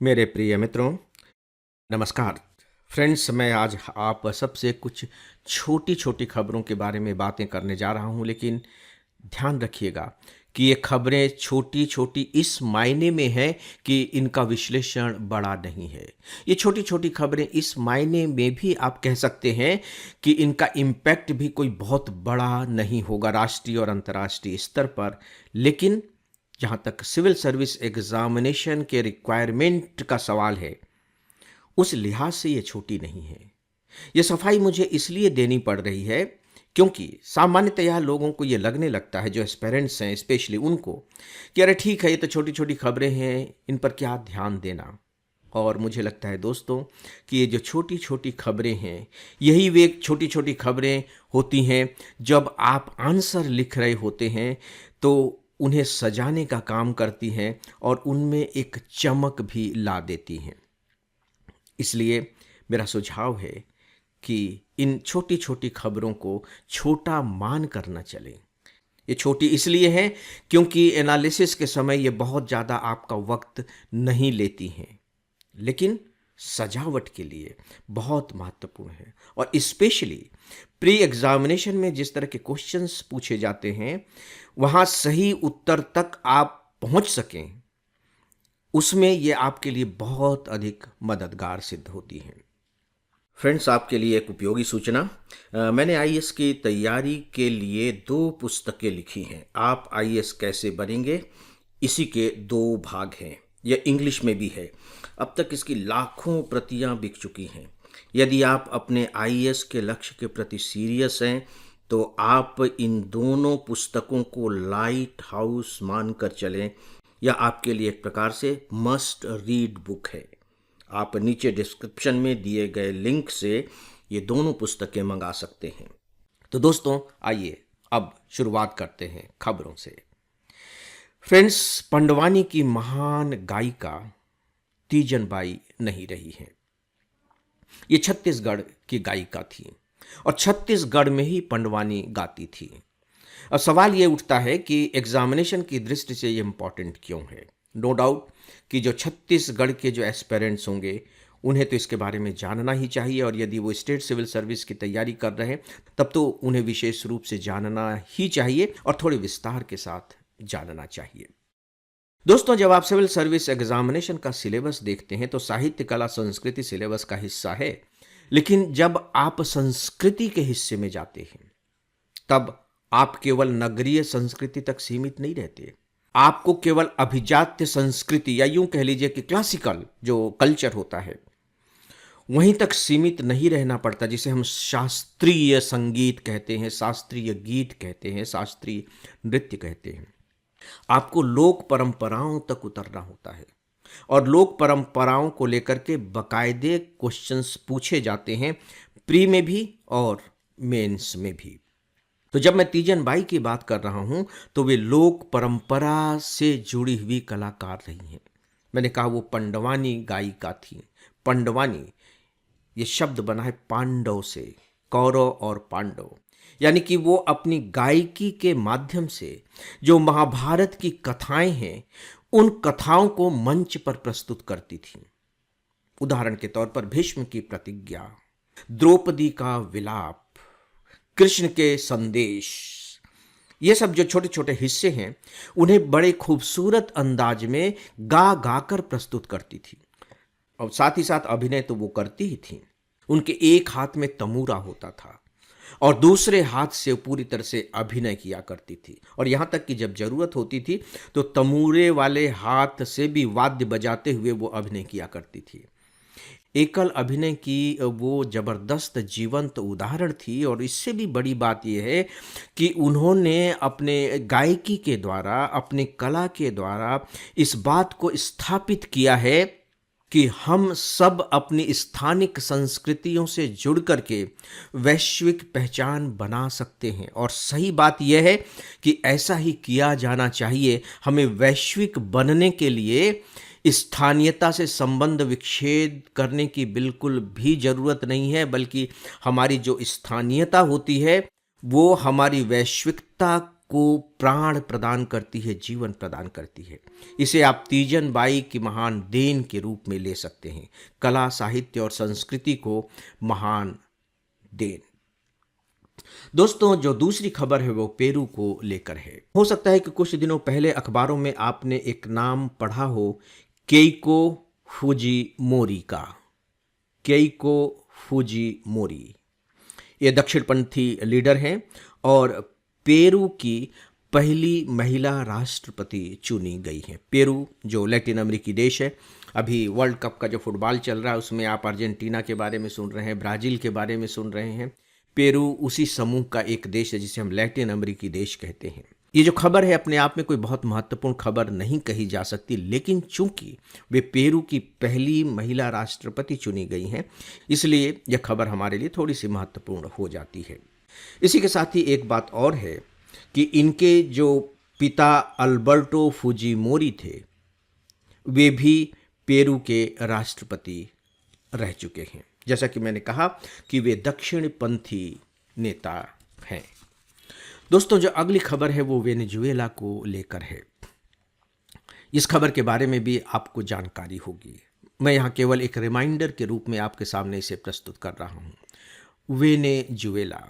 मेरे प्रिय मित्रों, नमस्कार। फ्रेंड्स, मैं आज आप सबसे कुछ छोटी-छोटी खबरों के बारे में बातें करने जा रहा हूँ, लेकिन ध्यान रखिएगा कि ये खबरें छोटी-छोटी इस मायने में हैं कि इनका विश्लेषण बड़ा नहीं है। ये छोटी-छोटी खबरें इस मायने में भी आप कह सकते हैं कि इनका इम्पैक्ट भी कोई बहुत बड़ा नहीं होगा राष्ट्रीय और अंतर्राष्ट्रीय स्तर पर, लेकिन जहाँ तक सिविल सर्विस एग्जामिनेशन के रिक्वायरमेंट का सवाल है, उस लिहाज से ये छोटी नहीं है। ये सफाई मुझे इसलिए देनी पड़ रही है क्योंकि सामान्यतया लोगों को ये लगने लगता है, जो एस्पेरेंट्स हैं स्पेशली उनको, कि अरे ठीक है, ये तो छोटी छोटी खबरें हैं, इन पर क्या ध्यान देना। और मुझे लगता है दोस्तों कि ये जो छोटी छोटी खबरें हैं, यही वे छोटी छोटी खबरें होती हैं जब आप आंसर लिख रहे होते हैं तो उन्हें सजाने का काम करती हैं और उनमें एक चमक भी ला देती हैं। इसलिए मेरा सुझाव है कि इन छोटी छोटी खबरों को छोटा मान कर न चलें। ये छोटी इसलिए हैं क्योंकि एनालिसिस के समय ये बहुत ज़्यादा आपका वक्त नहीं लेती हैं, लेकिन सजावट के लिए बहुत महत्वपूर्ण है। और स्पेशली प्री एग्जामिनेशन में जिस तरह के क्वेश्चंस पूछे जाते हैं, वहाँ सही उत्तर तक आप पहुँच सकें, उसमें ये आपके लिए बहुत अधिक मददगार सिद्ध होती हैं। फ्रेंड्स, आपके लिए एक उपयोगी सूचना। मैंने आईएएस की तैयारी के लिए 2 पुस्तकें लिखी हैं। आप आईएएस कैसे बनेंगे, इसी के 2 भाग हैं। यह इंग्लिश में भी है। अब तक इसकी लाखों प्रतियां बिक चुकी हैं। यदि आप अपने आईएएस के लक्ष्य के प्रति सीरियस हैं तो आप इन दोनों पुस्तकों को लाइट हाउस मानकर चलें। यह आपके लिए एक प्रकार से मस्ट रीड बुक है। आप नीचे डिस्क्रिप्शन में दिए गए लिंक से ये दोनों पुस्तकें मंगा सकते हैं। तो दोस्तों, आइए अब शुरुआत करते हैं खबरों से। फ्रेंड्स, पंडवानी की महान गायिका तीजन बाई नहीं रही हैं। ये छत्तीसगढ़ की गायिका थी और छत्तीसगढ़ में ही पंडवानी गाती थी। अब सवाल ये उठता है कि एग्जामिनेशन की दृष्टि से ये इम्पॉर्टेंट क्यों है। नो डाउट कि जो छत्तीसगढ़ के जो एस्पेरेंट्स होंगे, उन्हें तो इसके बारे में जानना ही चाहिए, और यदि वो स्टेट सिविल सर्विस की तैयारी कर रहे हैं तब तो उन्हें विशेष रूप से जानना ही चाहिए और थोड़े विस्तार के साथ जानना चाहिए। दोस्तों, जब आप सिविल सर्विस एग्जामिनेशन का सिलेबस देखते हैं तो साहित्य, कला, संस्कृति सिलेबस का हिस्सा है, लेकिन जब आप संस्कृति के हिस्से में जाते हैं तब आप केवल नगरीय संस्कृति तक सीमित नहीं रहते। आपको केवल अभिजात्य संस्कृति, या यूं कह लीजिए कि क्लासिकल जो कल्चर होता है, वहीं तक सीमित नहीं रहना पड़ता, जिसे हम शास्त्रीय संगीत कहते हैं, शास्त्रीय गीत कहते हैं, शास्त्रीय नृत्य कहते हैं। आपको लोक परंपराओं तक उतरना होता है और लोक परंपराओं को लेकर के बकायदे क्वेश्चंस पूछे जाते हैं, प्री में भी और मेंस में भी। तो जब मैं तीजन बाई की बात कर रहा हूं तो वे लोक परंपरा से जुड़ी हुई कलाकार रही हैं। मैंने कहा वो पंडवानी गायिका थी। पंडवानी ये शब्द बना है पांडव से, कौरव और पांडव, यानी कि वो अपनी गायकी के माध्यम से जो महाभारत की कथाएं हैं, उन कथाओं को मंच पर प्रस्तुत करती थी। उदाहरण के तौर पर भीष्म की प्रतिज्ञा, द्रौपदी का विलाप, कृष्ण के संदेश, ये सब जो छोटे छोटे हिस्से हैं, उन्हें बड़े खूबसूरत अंदाज में गा गाकर प्रस्तुत करती थी। और साथ ही साथ अभिनय तो वो करती ही थी। उनके एक हाथ में तमूरा होता था और दूसरे हाथ से पूरी तरह से अभिनय किया करती थी, और यहाँ तक कि जब जरूरत होती थी तो तमूरे वाले हाथ से भी वाद्य बजाते हुए वो अभिनय किया करती थी। एकल अभिनय की वो जबरदस्त जीवंत उदाहरण थी, और इससे भी बड़ी बात यह है कि उन्होंने अपने गायकी के द्वारा, अपने कला के द्वारा इस बात को स्थापित किया है कि हम सब अपनी स्थानिक संस्कृतियों से जुड़ करके वैश्विक पहचान बना सकते हैं। और सही बात यह है कि ऐसा ही किया जाना चाहिए। हमें वैश्विक बनने के लिए स्थानीयता से संबंध विच्छेद करने की बिल्कुल भी जरूरत नहीं है, बल्कि हमारी जो स्थानीयता होती है वो हमारी वैश्विकता को प्राण प्रदान करती है, जीवन प्रदान करती है। इसे आप तीजन बाई की महान देन के रूप में ले सकते हैं, कला, साहित्य और संस्कृति को महान देन। दोस्तों, जो दूसरी खबर है वो पेरू को लेकर है। हो सकता है कि कुछ दिनों पहले अखबारों में आपने एक नाम पढ़ा हो, केइको फुजिमोरी का। केइको फुजिमोरी ये दक्षिणपंथी लीडर हैं और पेरू की पहली महिला राष्ट्रपति चुनी गई हैं। पेरू जो लैटिन अमेरिकी देश है, अभी वर्ल्ड कप का जो फुटबॉल चल रहा है उसमें आप अर्जेंटीना के बारे में सुन रहे हैं, ब्राज़ील के बारे में सुन रहे हैं। पेरू उसी समूह का एक देश है जिसे हम लैटिन अमेरिकी देश कहते हैं। ये जो खबर है अपने आप में कोई बहुत महत्वपूर्ण खबर नहीं कही जा सकती, लेकिन चूंकि वे पेरू की पहली महिला राष्ट्रपति चुनी गई हैं, इसलिए यह खबर हमारे लिए थोड़ी सी महत्वपूर्ण हो जाती है। इसी के साथ ही एक बात और है कि इनके जो पिता अल्बर्टो फुजिमोरी थे, वे भी पेरू के राष्ट्रपति रह चुके हैं। जैसा कि मैंने कहा कि वे दक्षिणपंथी नेता हैं। दोस्तों, जो अगली खबर है वो वेनेजुएला को लेकर है। इस खबर के बारे में भी आपको जानकारी होगी। मैं यहाँ केवल एक रिमाइंडर के रूप में आपके सामने इसे प्रस्तुत कर रहा हूँ। वेनेजुएला,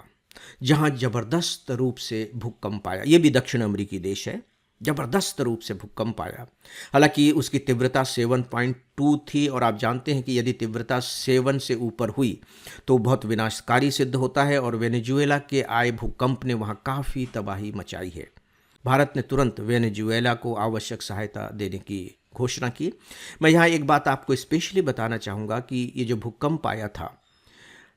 जहाँ जबरदस्त रूप से भूकंप आया, ये भी दक्षिण अमेरिकी देश है, जबरदस्त रूप से भूकंप आया। हालांकि उसकी तीव्रता 7.2 थी और आप जानते हैं कि यदि तीव्रता 7 से ऊपर हुई तो बहुत विनाशकारी सिद्ध होता है, और वेनेजुएला के आए भूकंप ने वहाँ काफ़ी तबाही मचाई है। भारत ने तुरंत वेनेजुएला को आवश्यक सहायता देने की घोषणा की। मैं यहाँ एक बात आपको स्पेशली बताना चाहूँगा कि ये जो भूकंप आया था,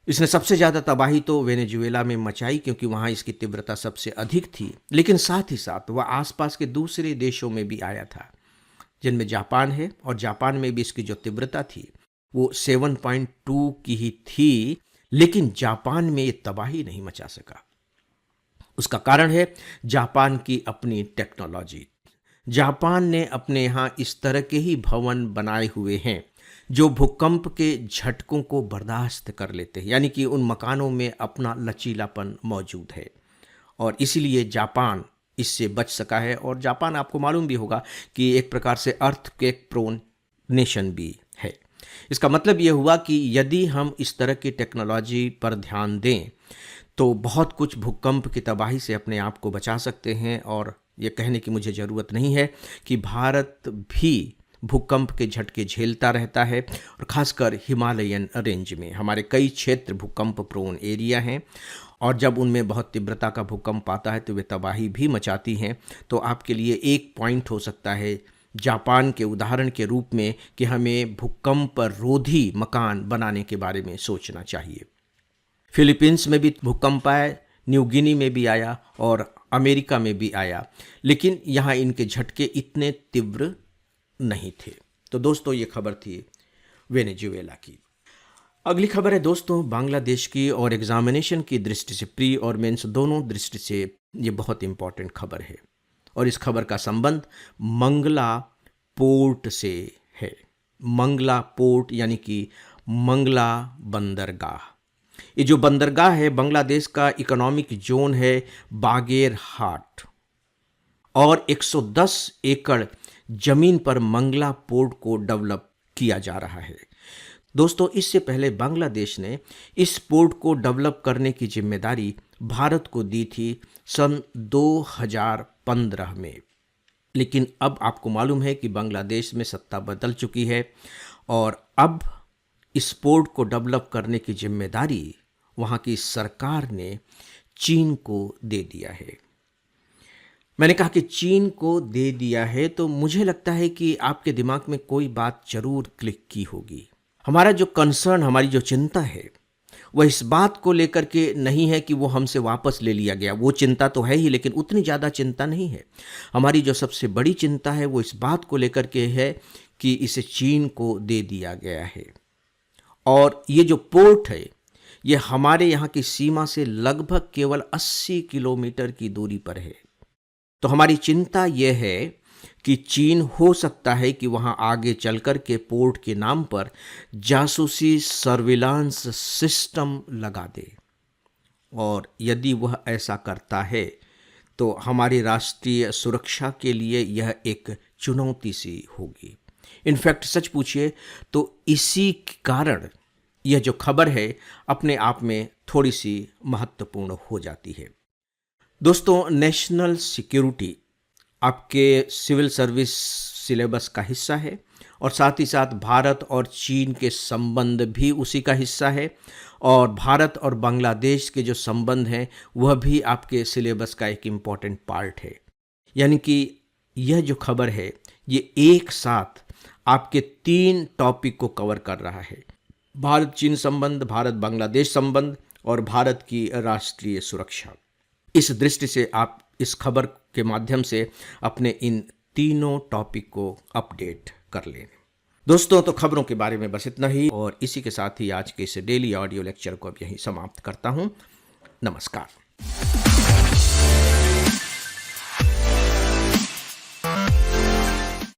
इसने सबसे ज़्यादा तबाही तो वेनेजुएला में मचाई क्योंकि वहाँ इसकी तीव्रता सबसे अधिक थी, लेकिन साथ ही साथ वह आसपास के दूसरे देशों में भी आया था, जिनमें जापान है, और जापान में भी इसकी जो तीव्रता थी वो 7.2 की ही थी, लेकिन जापान में ये तबाही नहीं मचा सका। उसका कारण है जापान की अपनी टेक्नोलॉजी। जापान ने अपने यहाँ इस तरह के ही भवन बनाए हुए हैं जो भूकंप के झटकों को बर्दाश्त कर लेते हैं, यानी कि उन मकानों में अपना लचीलापन मौजूद है, और इसीलिए जापान इससे बच सका है। और जापान, आपको मालूम भी होगा कि एक प्रकार से अर्थक्वेक प्रोन नेशन भी है। इसका मतलब ये हुआ कि यदि हम इस तरह की टेक्नोलॉजी पर ध्यान दें तो बहुत कुछ भूकंप की तबाही से अपने आप को बचा सकते हैं। और ये कहने की मुझे ज़रूरत नहीं है कि भारत भी भूकंप के झटके झेलता रहता है, और ख़ासकर हिमालयन रेंज में हमारे कई क्षेत्र भूकंप प्रोन एरिया हैं, और जब उनमें बहुत तीव्रता का भूकंप आता है तो वे तबाही भी मचाती हैं। तो आपके लिए एक पॉइंट हो सकता है जापान के उदाहरण के रूप में कि हमें भूकंप रोधी मकान बनाने के बारे में सोचना चाहिए। फिलीपींस में भी भूकंप आया, न्यू गिनी में भी आया और अमेरिका में भी आया, लेकिन यहाँ इनके झटके इतने तीव्र नहीं थे। तो दोस्तों, ये खबर थी वेनेजुएला की। अगली खबर है दोस्तों बांग्लादेश की, और एग्जामिनेशन की दृष्टि से, प्री और मेंस दोनों दृष्टि से ये बहुत इंपॉर्टेंट खबर है, और इस खबर का संबंध मंगला पोर्ट से है। मंगला पोर्ट यानी कि मंगला बंदरगाह। ये जो बंदरगाह है बांग्लादेश का इकोनॉमिक जोन है बागेर हाट, और 110 एकड़ जमीन पर मंगला पोर्ट को डेवलप किया जा रहा है। दोस्तों, इससे पहले बांग्लादेश ने इस पोर्ट को डेवलप करने की जिम्मेदारी भारत को दी थी सन 2015 में, लेकिन अब आपको मालूम है कि बांग्लादेश में सत्ता बदल चुकी है, और अब इस पोर्ट को डेवलप करने की जिम्मेदारी वहाँ की सरकार ने चीन को दे दिया है। मैंने कहा कि चीन को दे दिया है, तो मुझे लगता है कि आपके दिमाग में कोई बात जरूर क्लिक की होगी। हमारा जो कंसर्न, हमारी जो चिंता है, वह इस बात को लेकर के नहीं है कि वो हमसे वापस ले लिया गया। वो चिंता तो है ही, लेकिन उतनी ज़्यादा चिंता नहीं है। हमारी जो सबसे बड़ी चिंता है वो इस बात को लेकर के है कि इसे चीन को दे दिया गया है, और ये जो पोर्ट है ये हमारे यहाँ की सीमा से लगभग केवल 80 किलोमीटर की दूरी पर है। तो हमारी चिंता यह है कि चीन हो सकता है कि वहाँ आगे चलकर के पोर्ट के नाम पर जासूसी सर्विलांस सिस्टम लगा दे, और यदि वह ऐसा करता है तो हमारी राष्ट्रीय सुरक्षा के लिए यह एक चुनौती सी होगी। इनफैक्ट सच पूछिए तो इसी कारण यह जो खबर है अपने आप में थोड़ी सी महत्वपूर्ण हो जाती है। दोस्तों, नेशनल सिक्योरिटी आपके सिविल सर्विस सिलेबस का हिस्सा है और साथ ही साथ भारत और चीन के संबंध भी उसी का हिस्सा है, और भारत और बांग्लादेश के जो संबंध हैं वह भी आपके सिलेबस का एक इम्पॉर्टेंट पार्ट है। यानी कि यह जो खबर है ये एक साथ आपके 3 टॉपिक को कवर कर रहा है: भारत चीन संबंध, भारत बांग्लादेश संबंध और भारत की राष्ट्रीय सुरक्षा। इस दृष्टि से आप इस खबर के माध्यम से अपने इन तीनों टॉपिक को अपडेट कर लें। दोस्तों, तो खबरों के बारे में बस इतना ही, और इसी के साथ ही आज के इस डेली ऑडियो लेक्चर को अब यहीं समाप्त करता हूं। नमस्कार।